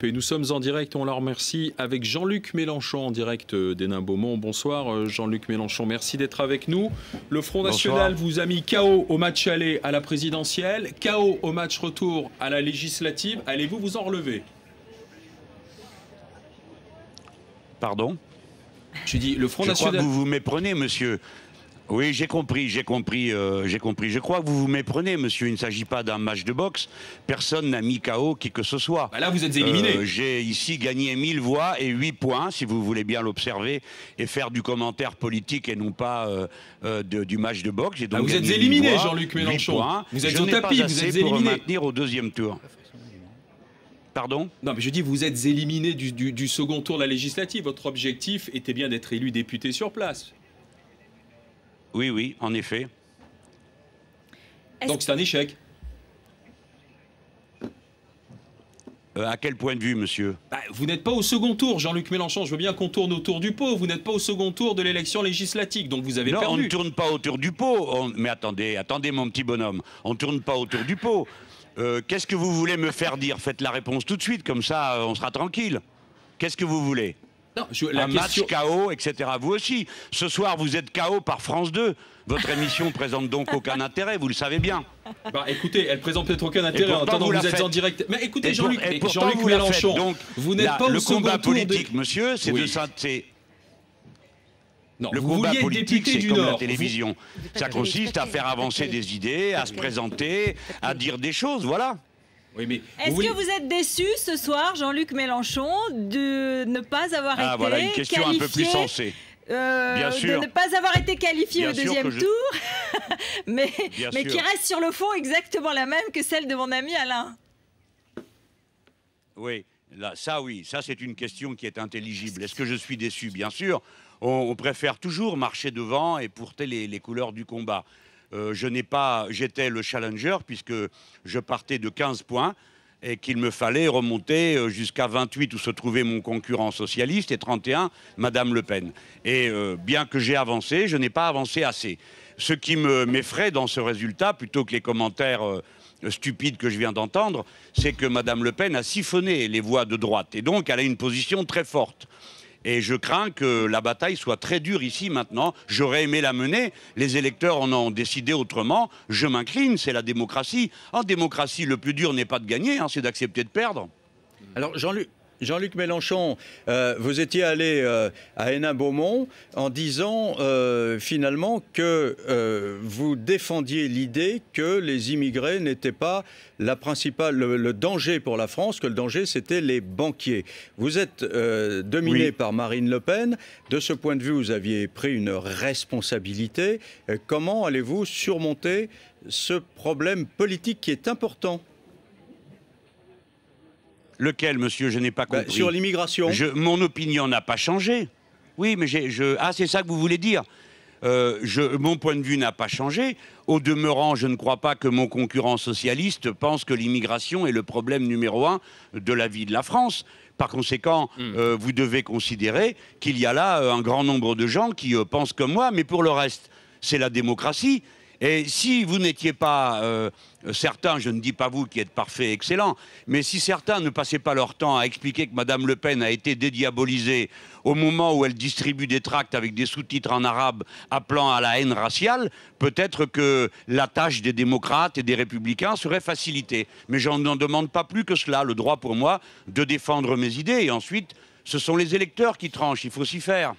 Et nous sommes en direct, on la remercie, avec Jean-Luc Mélenchon en direct d'Hénin-Beaumont. Bonsoir Jean-Luc Mélenchon, merci d'être avec nous. Le Front National vous a mis KO au match aller à la présidentielle, KO au match retour à la législative. Allez-vous vous en relever? Pardon? Je dis, le Front National... Je crois que vous vous méprenez, monsieur. Oui, j'ai compris. Je crois que vous vous méprenez, monsieur. Il ne s'agit pas d'un match de boxe. Personne n'a mis KO qui que ce soit. Bah là, vous êtes éliminé. J'ai ici gagné 1000 voix et 8 points, si vous voulez bien l'observer, et faire du commentaire politique et non pas du match de boxe. Donc vous êtes éliminé, Jean-Luc Mélenchon. Vous êtes au tapis, vous êtes éliminé. Pour maintenir au deuxième tour. Pardon? Non, mais je dis, vous êtes éliminé du second tour de la législative. Votre objectif était bien d'être élu député sur place. Oui, oui, en effet. Donc c'est un échec. À quel point de vue, monsieur? Vous n'êtes pas au second tour, Jean-Luc Mélenchon. Je veux bien qu'on tourne autour du pot. Vous n'êtes pas au second tour de l'élection législative, donc vous avez perdu. Non, on ne tourne pas autour du pot. Mais attendez, mon petit bonhomme. On ne tourne pas autour du pot. Qu'est-ce que vous voulez me faire dire? Faites la réponse tout de suite, comme ça on sera tranquille. Qu'est-ce que vous voulez? Non, match KO, etc. Vous aussi. Ce soir, vous êtes KO par France 2. Votre émission présente donc aucun intérêt, vous le savez bien. Écoutez, elle présente peut-être aucun intérêt en attendant que vous êtes en direct. Mais écoutez, Jean-Luc Mélenchon, donc, vous n'êtes pas au second tour. Le combat politique, monsieur, c'est de synthèse. Non, le combat politique, c'est comme la télévision. Ça consiste à faire avancer des idées, à se présenter, à dire des choses, voilà. Oui, mais est-ce que vous êtes déçu ce soir, Jean-Luc Mélenchon, de ne pas avoir été voilà une question qualifié, un peu plus sensée. Bien sûr. De ne pas avoir été qualifié au deuxième tour, mais qui reste sur le fond exactement la même que celle de mon ami Alain. Oui, ça c'est une question qui est intelligible. Est-ce que je suis déçu? Bien sûr. On préfère toujours marcher devant et porter les couleurs du combat. J'étais le challenger puisque je partais de 15 points et qu'il me fallait remonter jusqu'à 28 où se trouvait mon concurrent socialiste et 31, Madame Le Pen. Et bien que j'ai avancé, je n'ai pas avancé assez. Ce qui m'effraie dans ce résultat, plutôt que les commentaires stupides que je viens d'entendre, c'est que Madame Le Pen a siphonné les voix de droite et donc elle a une position très forte. Et je crains que la bataille soit très dure ici maintenant. J'aurais aimé la mener. Les électeurs en ont décidé autrement. Je m'incline, c'est la démocratie. En démocratie, le plus dur n'est pas de gagner, c'est d'accepter de perdre. Alors Jean-Luc Mélenchon, vous étiez allé à Hénin-Beaumont en disant finalement que vous défendiez l'idée que les immigrés n'étaient pas le danger pour la France, que le danger c'était les banquiers. Vous êtes dominé par Marine Le Pen. De ce point de vue, vous aviez pris une responsabilité. Comment allez-vous surmonter ce problème politique qui est important ? Lequel, monsieur? Je n'ai pas compris. Sur l'immigration. Mon opinion n'a pas changé. Oui, mais c'est ça que vous voulez dire. Mon point de vue n'a pas changé. Au demeurant, je ne crois pas que mon concurrent socialiste pense que l'immigration est le problème numéro 1 de la vie de la France. Par conséquent, vous devez considérer qu'il y a là un grand nombre de gens qui pensent comme moi, mais pour le reste, c'est la démocratie. Et si vous n'étiez pas certains, je ne dis pas vous qui êtes parfait, excellent, mais si certains ne passaient pas leur temps à expliquer que Madame Le Pen a été dédiabolisée au moment où elle distribue des tracts avec des sous-titres en arabe appelant à la haine raciale, peut-être que la tâche des démocrates et des républicains serait facilitée. Mais je n'en demande pas plus que cela, le droit pour moi de défendre mes idées. Et ensuite, ce sont les électeurs qui tranchent, il faut s'y faire.